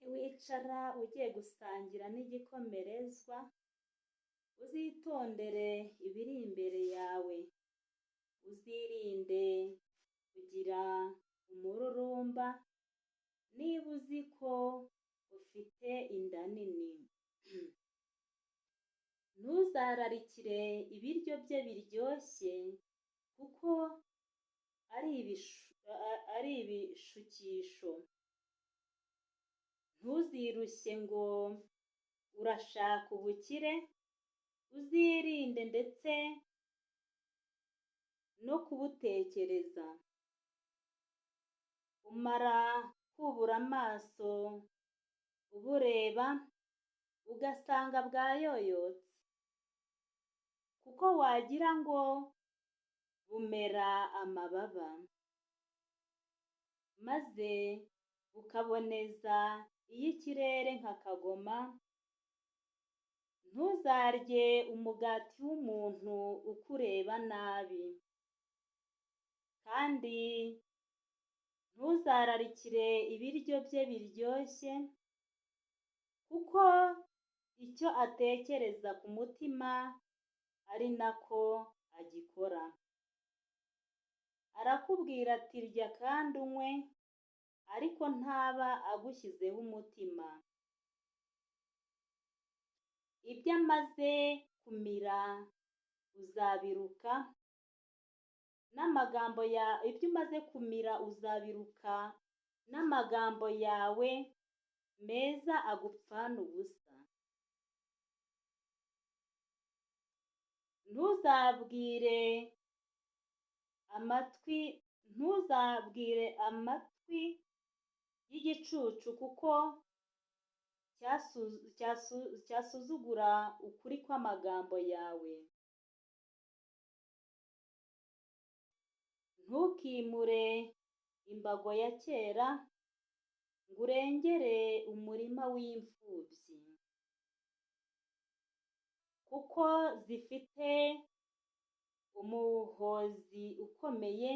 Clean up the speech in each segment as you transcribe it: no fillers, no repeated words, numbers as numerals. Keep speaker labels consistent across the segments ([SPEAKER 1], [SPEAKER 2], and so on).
[SPEAKER 1] Niwicara ugiye gusangira n'igikomerezwa, uzitondere ibiri imbere yawe, uzirinde kugira umururumba niba uzi ko ufite inda nini. Ntuzararikire ibiryo bye biryoshye kuko ari ibishukisho. Ntuzirushye ngo urashaka ubukire, uzirinde ndetse no kubutekereza. Umara kubura amaso ubureba ugasanga bwayoyotse, kuko wagira ngo bumera amababa, maze bukaboneza iy'ikirere nka kagoma. Ntuzarye umugati w'umuntu ukureba nabi, kandi ntuzararikire ibiryo bye biryoshye, kuko icyo atekereza ku mutima ari nako agikora. Arakubwira ati rya kandi unywe, ariko ntaba agushyizeho umutima. Ibyo amaze kumira uzabiruka, ibyo umaze kumira uzabiruka, n'amagambo yawe meza agupfana ubusa. Ntuzabwire amatwi y'igicucu, kuko cyasuzugura ukuri kw'amagambo yawe. Ntukimure imbago ya kera ngo urengere umurima w'imfubyi, kuko zifite umuhozi ukomeye,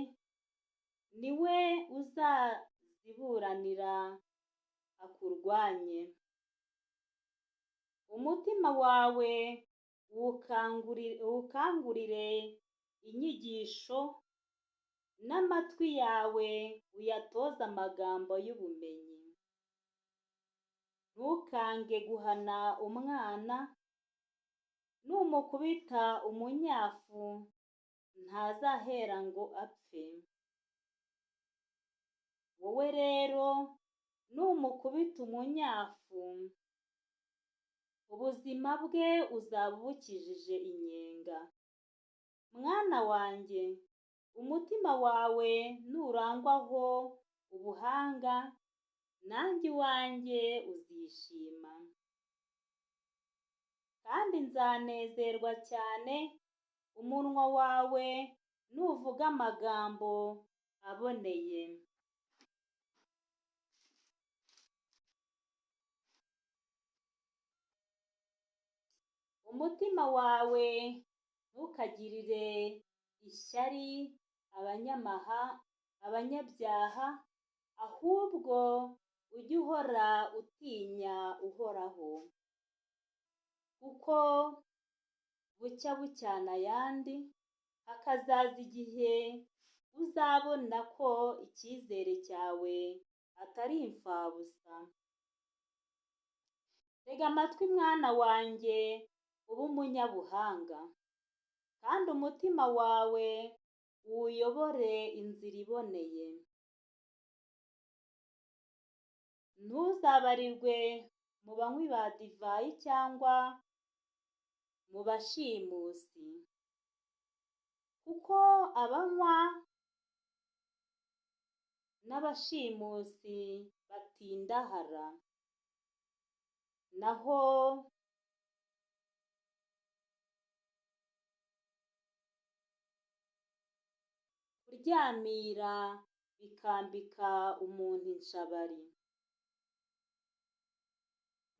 [SPEAKER 1] niwe uzaziburanira akurwanye. Umutima wawe uwukangurire inyigisho, n'amatwi yawe uyatoze amagambo y'ubumenyi. Ntukange guhana umwana, numukubita umunyafu ntazahera ngo apfe. Wowe rero numukubita umunyafu, ubuzima bwe uzaba ubukijije inyenga. Mwana wanjye, umutima wawe nurangwaho ubuhanga, nanjye iwanjye uzishima, kandi nzanezerwa cyane umunwa wawe nuvuga amagambo aboneye. Umutima wawe ntukagirire ishyari abanyabyaha, ahubwo ujye uhora utinya Uhoraho, kuko bucya bucyana ayandi, hakazaza igihe uzabona ko icyizere cyawe atari imfabusa. Tega amatwi mwana wanjye, ube umunyabuhanga, kandi umutima wawe uwuyobore inzira iboneye. Ntuzabarirwe mu banywi ba divayi cyangwa mu bashimusi, kuko abanywa n'abashimusi batindahara, naho kuryamira bikambika umuntu inshabari.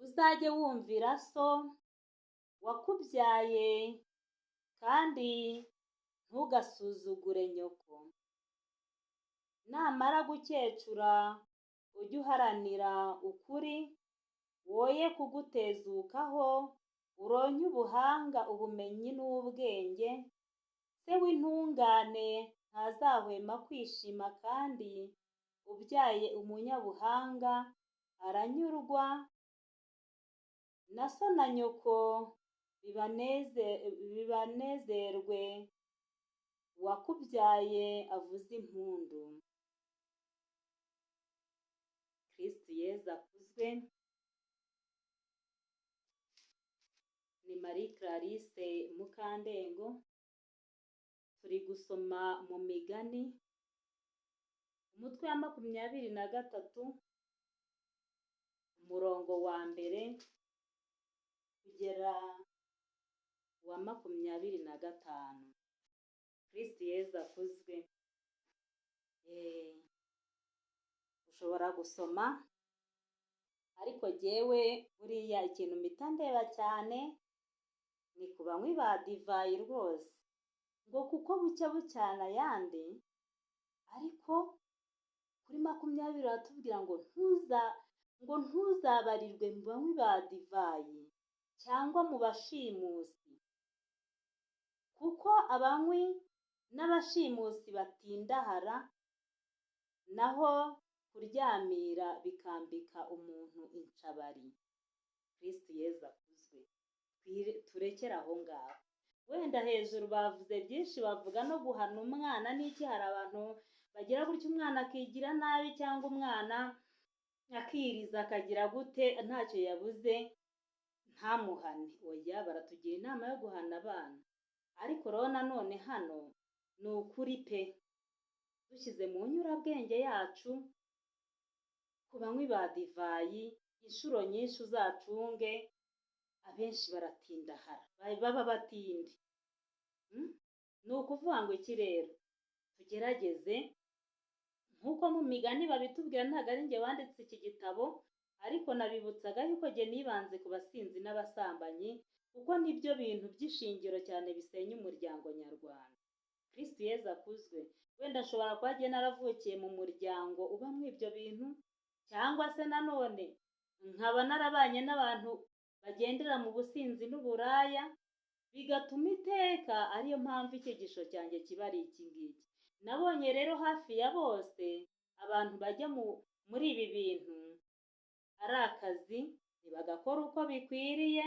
[SPEAKER 1] Uzajye wumvira so wakubyaye, kandi ntugasuzugure nyoko. Namara gukecura ujye uharanira ukuri, woye kugutezukaho, uronke ubuhanga, ubumenyi n'ubwenge. Se w'intungane ntazahwema kwishima, kandi ubyaye umunyabuhanga aranyurwa. Na so na nyoko bibanezerwe, uwakubyaye avuze impundu. Kristo Yezu akuzwe. Ni Marie Clarisse Mukandengo. Turi gusoma mu Migani, umutwe wa 23, umurongo wa mbere kugera wa 25. Kristo Yezu akuzwe. Ushobora gusoma, ariko jyewe buriya ikintu mpita ndeba cyane ni ku banywi ba divayi rwose, ngo kuko bucya bucyana ayandi, ariko kuri 20 baratubwira ngo ntuzabarirwe mu banywi ba divayi cyangwa mu bashimusi, kuko abanywi n'abashimusi batindahara, naho kuryamira bikambika umuntu inshabari. Kristo Yezu akuzwe. Turekere aho ngaho. Wenda hejuru bavuze byinshi, bavuga no guhana umwana n'iki. Hari abantu bagira gutya, umwana akigira nabi, cyangwa umwana akiriza akagira gute, ntacyo yabuze ntamuhane. Oya, baratugira inama yo guhana abana. Ariko rero nanone hano ni ukuri pe, dushyize mu nyurabwenge yacu, ku banywi ba divayi inshuro nyinshi uzacunge, abenshi baratindahara, baba batindi. Ni ukuvuga ngo iki rero, tugerageze nk'uko mu Migani babitubwira. Ntabwo ari njye wanditse iki gitabo, ariko nabibutsaga yuko jye nibanze ku basinzi n'abasambanyi, kuko nibyo bintu by'ishingiro cyane bisenya umuryango nyarwanda. Kristo Yezu akuzwe. Wenda nshobora kuba jye naravukiye mu muryango ubamo ibyo bintu, cyangwa se nanone nkaba narabanye n'abantu bagendera mu businzi n'uburaya, bigatuma iteka ariyo mpamvu icyigisho cyanjye kiba ari iki ngiki. Nabonye rero hafi ya bose abantu bajya muri ibi bintu ari akazi, ntibagakora uko bikwiriye,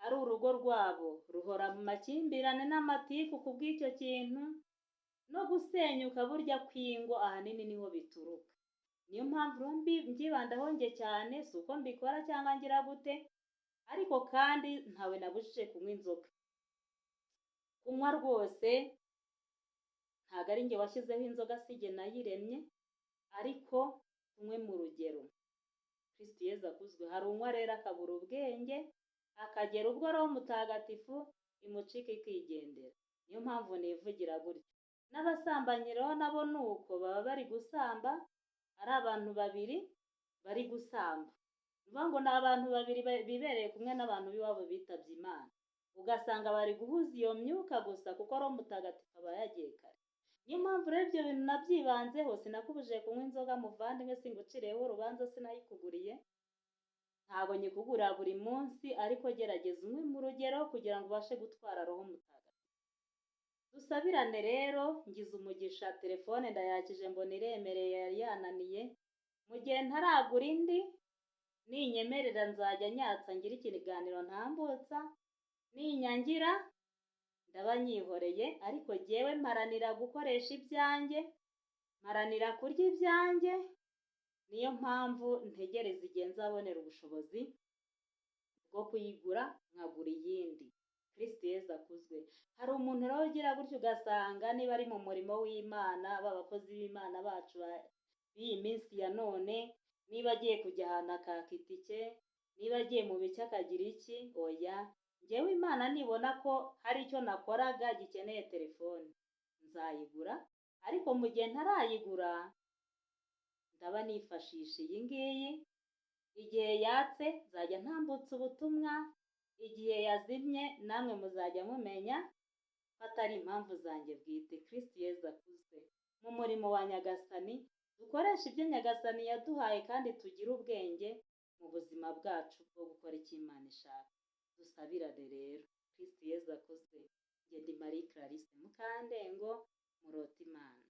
[SPEAKER 1] ari urugo rwabo ruhora mu makimbirane n'amatiku ku bw'icyo kintu, no gusenyuka burya kw'ingo ahanini niho bituruka. Niyo mpamvu mbyibandaho njye cyane, si uko mbikora cyangwa ngira gute, ariko kandi ntawe nabujije kunywa inzoga. Kunywa rwose ntabwo ari njye washyizeho inzoga, si jye nayiremye, ariko tunywe mu rugero. Kristo Yezu akuzwe. Hari unywa rero akabura ubwenge, akagera ubwo Roho Mutagatifu imucika ikigendera. Niyo mpamvu nivugira gutyo. N'abasambanyi rero nabo ni uko, baba bari gusamba, ari abantu babiri bari gusamba. Bivuga ngo ni abantu babiri bibereye kumwe n'abantu b'iwabo bitabye Imana, ugasanga bari guhuza iyo myuka gusa, kuko Roho Mutagatifu aba yagiye kare. Niyo mpamvu rero ibyo bintu nabyibanzeho. Sinakubujije kunywa inzoga muvandimwe, singucireho urubanza, sinayikuguriye, ntabwo nyikugurira buri munsi, ariko gerageza unywe mu rugero kugira ngo ubashe gutwara Roho Mutagatifu. Dusabirane rero. Ngize umugisha, telefone ndayakije mbona iremereye, yari yananiye. Mu gihe ntaragura indi, ninyemerera nzajya nyatsa ngira ikiganiro ntambutsa, ninyangira ndaba nyihoreye. Ariko jyewe mparanira gukoresha ibyanjye, mparanira kurya ibyanjye. Niyo mpamvu ntegereza igihe nzabonera ubushobozi bwo kuyigura, nkagura iyindi. Kristo Yezu akuzwe. Hari umuntu rero ugira gutyo, ugasanga niba ari mu murimo w'Imana, b'abakozi b'Imana bacu b'iyi minsi ya none, niba agiye kujya ahantu akaka itike, niba agiye mu biki akagira iki. Oya, njyewe Imana nibona ko hari icyo nakoraga gikeneye telefone, nzayigura. Ariko mu gihe ntarayigura, ndaba nifashisha iyi ngiyi. Igihe yatse nzajya ntambutsa ubutumwa, igihe yazimye namwe muzajya mumenya ko atari impamvu zanjye bwite. Kristo Yezu akuzwe. Mu murimo wa Nyagasani dukoresha ibyo Nyagasani yaduhaye, kandi tugire ubwenge mu buzima. buzima bwacu bwo gukora icyo Imana ishaka. Dusabirane rero. Kristo Yezu akozwe. Njye ndi Marie Clarisse Mukandengo, murota Imana.